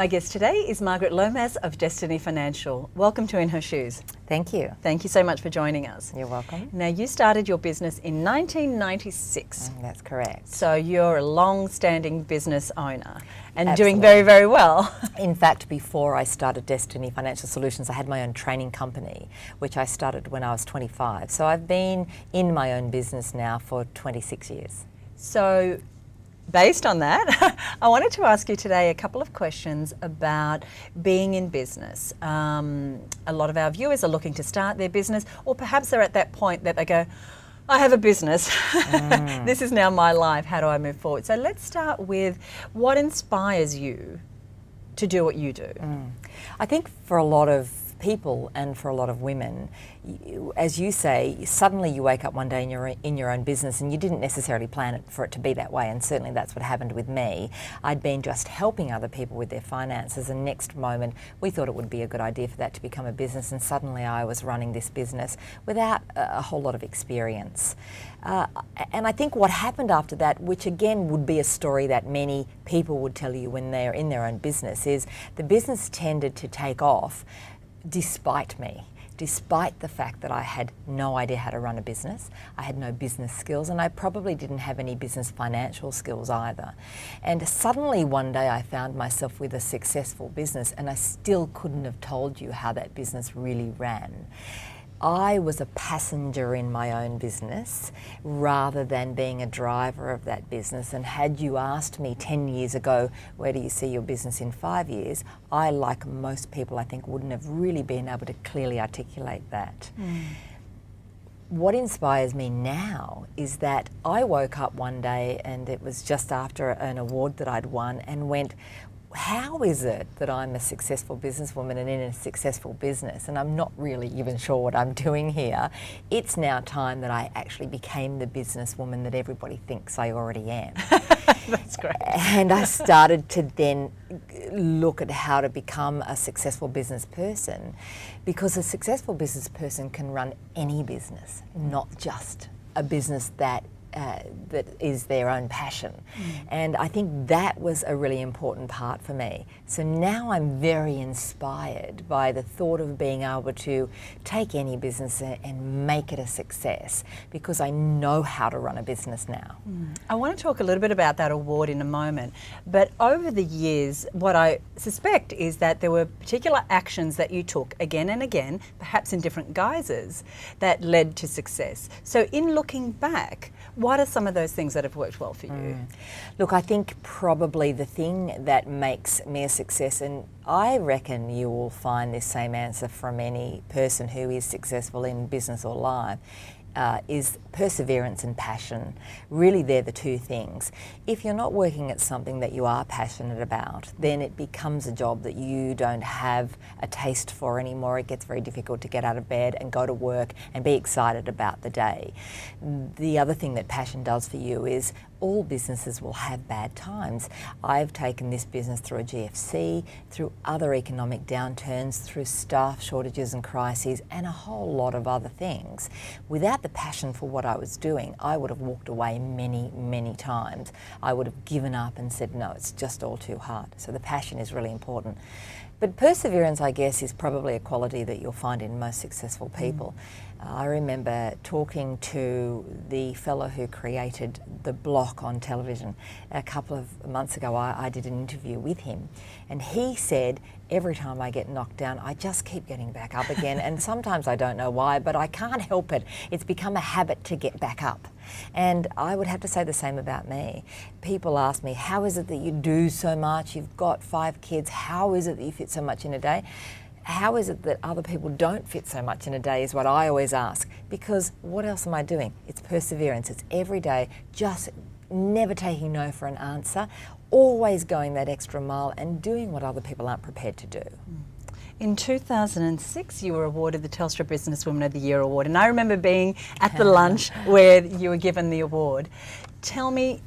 My guest today is Margaret Lomas of Destiny Financial. Welcome to In Her Shoes. Thank you. Thank you so much for joining us. You're welcome. Now, you started your business in 1996. That's correct. So you're a long-standing business owner and Absolutely. doing very, very well. In fact, before I started Destiny Financial Solutions, I had my own training company, which I started when I was 25. So I've been in my own business now for 26 years. So based on that, I wanted to ask you today a couple of questions about being in business. A lot of our viewers are looking to start their business, or perhaps they're at that point that they go, I have a business. This is now my life. How do I move forward? So let's start with what inspires you to do what you do? I think for a lot of people and for a lot of women, as you say, suddenly you wake up one day and you're in your own business and you didn't necessarily plan it for it to be that way, and certainly that's what happened with me. I'd been just helping other people with their finances, and next moment we thought it would be a good idea for that to become a business, and suddenly I was running this business without a whole lot of experience. And I think what happened after that, which again would be a story that many people would tell you when they're in their own business, is the business tended to take off despite me. Despite the fact that I had no idea how to run a business, I had no business skills, and I probably didn't have any business financial skills either. And suddenly one day I found myself with a successful business, and I still couldn't have told you how that business really ran. I was a passenger in my own business rather than being a driver of that business. And had you asked me 10 years ago, where do you see your business in 5 years? I, like most people, I think, wouldn't have really been able to clearly articulate that. What inspires me now is that I woke up one day, and it was just after an award that I'd won, and went, how is it that I'm a successful businesswoman and in a successful business, and I'm not really even sure what I'm doing here? It's now time that I actually became the businesswoman that everybody thinks I already am. That's great. And I started to then look at how to become a successful business person, because a successful business person can run any business, not just a business that is their own passion. And I think that was a really important part for me. So now I'm very inspired by the thought of being able to take any business and make it a success, because I know how to run a business now. I want to talk a little bit about that award in a moment, but over the years, what I suspect is that there were particular actions that you took again and again, perhaps in different guises, that led to success. So in looking back, what are some of those things that have worked well for you? Look, I think probably the thing that makes me a success, and I reckon you will find this same answer from any person who is successful in business or life, is perseverance and passion. Really, they're the two things. If you're not working at something that you are passionate about, then it becomes a job that you don't have a taste for anymore. It gets very difficult to get out of bed and go to work and be excited about the day. The other thing that passion does for you is all businesses will have bad times. I've taken this business through a GFC, through other economic downturns, through staff shortages and crises, and a whole lot of other things. Without the passion for what I was doing, I would have walked away many, many times. I would have given up and said, no, it's just all too hard. So the passion is really important. But perseverance, I guess, is probably a quality that you'll find in most successful people. I remember talking to the fellow who created the block on television a couple of months ago. I did an interview with him, and he said, every time I get knocked down, I just keep getting back up again, and sometimes I don't know why, but I can't help it. It's become a habit to get back up. And I would have to say the same about me. People ask me, how is it that you do so much? You've got 5 kids. How is it that you fit so much in a day? How is it that other people don't fit so much in a day is what I always ask. Because what else am I doing? It's perseverance. It's every day, just never taking no for an answer, always going that extra mile and doing what other people aren't prepared to do. In 2006, you were awarded the Telstra Businesswoman of the Year award, and I remember being at the lunch where you were given the award. Tell me,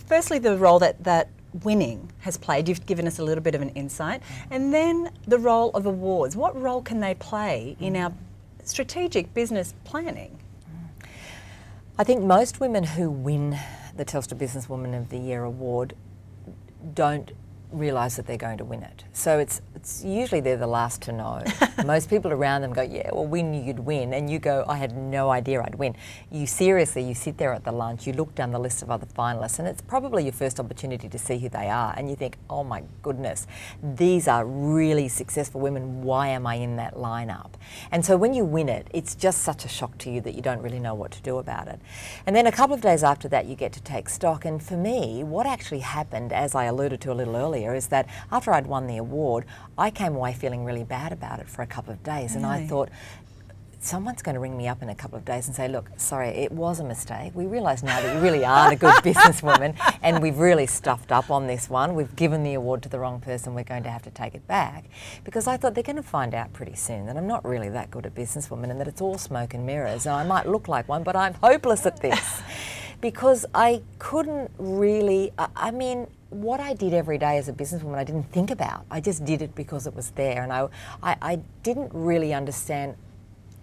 firstly, the role that winning has played. You've given us a little bit of an insight. And then the role of awards. What role can they play in our strategic business planning? I think most women who win the Telstra Businesswoman of the Year award don't realise that they're going to win it. So it's usually they're the last to know. Most people around them go, yeah, well, we knew you'd win. And you go, I had no idea I'd win. You sit there at the lunch, you look down the list of other finalists, and it's probably your first opportunity to see who they are. And you think, oh my goodness, these are really successful women. Why am I in that lineup? And so when you win it, it's just such a shock to you that you don't really know what to do about it. And then a couple of days after that, you get to take stock. And for me, what actually happened, as I alluded to a little earlier, is that after I'd won the award, I came away feeling really bad about it for a couple of days. And I thought, someone's going to ring me up in a couple of days and say, look, sorry, it was a mistake. We realise now that you really aren't a good businesswoman and we've really stuffed up on this one. We've given the award to the wrong person. We're going to have to take it back. Because I thought they're going to find out pretty soon that I'm not really that good a businesswoman and that it's all smoke and mirrors. And I might look like one, but I'm hopeless at this. Because I couldn't really, what I did every day as a businesswoman, I didn't think about. I just did it because it was there. And I didn't really understand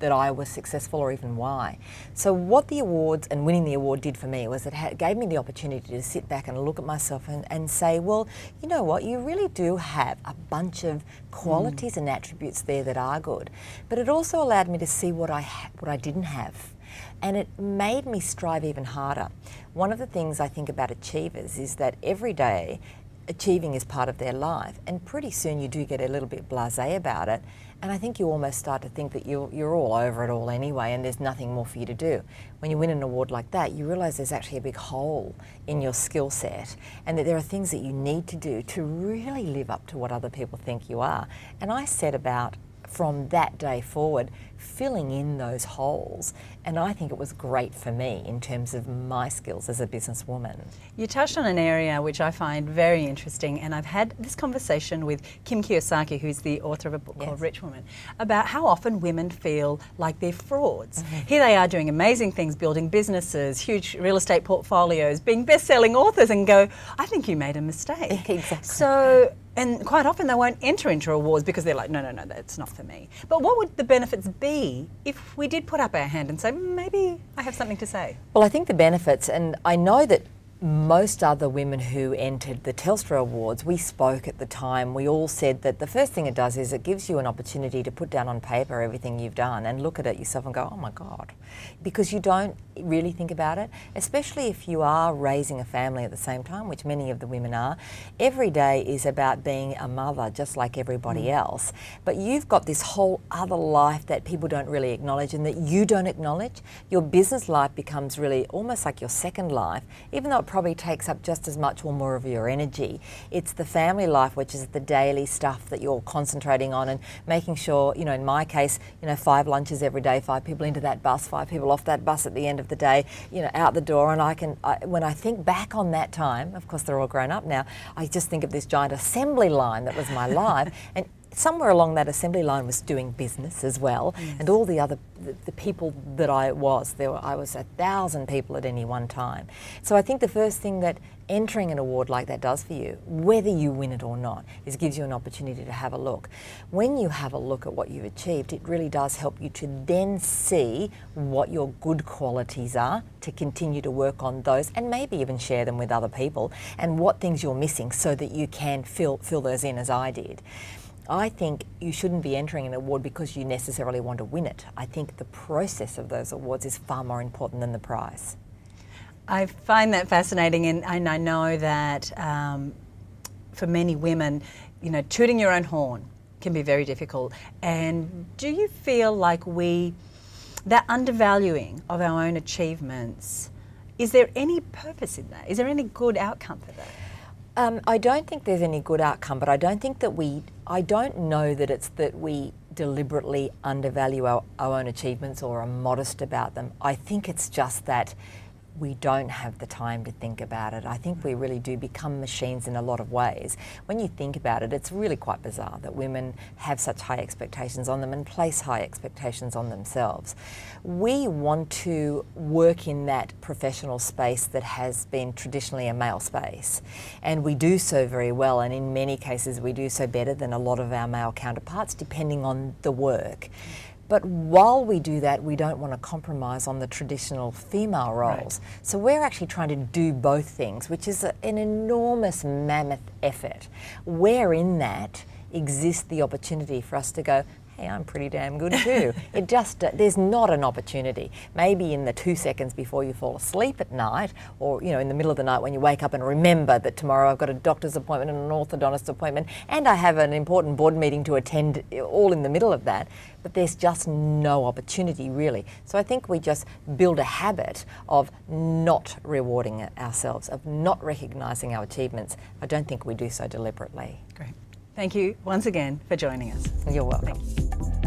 that I was successful or even why. So what the awards and winning the award did for me was it gave me the opportunity to sit back and look at myself and say, well, you know what, you really do have a bunch of qualities and attributes there that are good. But it also allowed me to see what I didn't have. And it made me strive even harder. One of the things I think about achievers is that every day achieving is part of their life, and pretty soon you do get a little bit blasé about it, and I think you almost start to think that you're all over it all anyway and there's nothing more for you to do. When you win an award like that, you realise there's actually a big hole in your skill set and that there are things that you need to do to really live up to what other people think you are. And I set about, from that day forward, filling in those holes, and I think it was great for me in terms of my skills as a businesswoman. You touched on an area which I find very interesting, and I've had this conversation with Kim Kiyosaki, who's the author of a book called Rich Woman, about how often women feel like they're frauds. Here they are doing amazing things, building businesses, huge real estate portfolios, being best-selling authors, and go, I think you made a mistake. Exactly. So, and quite often they won't enter into awards because they're like, no, that's not for me. But what would the benefits be if we did put up our hand and say, maybe I have something to say? Well, I think the benefits, and I know that most other women who entered the Telstra Awards, we spoke at the time, we all said that the first thing it does is it gives you an opportunity to put down on paper everything you've done and look at it yourself and go, oh my God, because you don't really think about it, especially if you are raising a family at the same time, which many of the women are. Every day is about being a mother just like everybody else, but you've got this whole other life that people don't really acknowledge and that you don't acknowledge. Your business life becomes really almost like your second life, even though it probably takes up just as much or more of your energy. It's the family life, which is the daily stuff that you're concentrating on and making sure, in my case, 5 lunches every day, 5 people into that bus, 5 people off that bus at the end of the day, out the door. And when I think back on that time, of course they're all grown up now, I just think of this giant assembly line that was my life. And somewhere along that assembly line was doing business as well, and all the other the people that I was 1,000 people at any one time. So I think the first thing that entering an award like that does for you, whether you win it or not, is gives you an opportunity to have a look. When you have a look at what you've achieved, it really does help you to then see what your good qualities are, to continue to work on those and maybe even share them with other people, and what things you're missing so that you can fill those in as I did. I think you shouldn't be entering an award because you necessarily want to win it. I think the process of those awards is far more important than the prize. I find that fascinating, and I know that for many women, tooting your own horn can be very difficult. And do you feel like that undervaluing of our own achievements, is there any purpose in that? Is there any good outcome for that? I don't think there's any good outcome, but I don't know that it's that we deliberately undervalue our own achievements or are modest about them. I think it's just that we don't have the time to think about it. I think we really do become machines in a lot of ways. When you think about it, it's really quite bizarre that women have such high expectations on them and place high expectations on themselves. We want to work in that professional space that has been traditionally a male space, and we do so very well, and in many cases we do so better than a lot of our male counterparts, depending on the work. But while we do that, we don't want to compromise on the traditional female roles. Right. So we're actually trying to do both things, which is an enormous mammoth effort. Where in that exists the opportunity for us to go, hey, I'm pretty damn good too. It just, there's not an opportunity. Maybe in the 2 seconds before you fall asleep at night, or in the middle of the night when you wake up and remember that tomorrow I've got a doctor's appointment and an orthodontist appointment, and I have an important board meeting to attend, all in the middle of that. But there's just no opportunity really. So I think we just build a habit of not rewarding ourselves, of not recognising our achievements. I don't think we do so deliberately. Great. Thank you once again for joining us. You're welcome.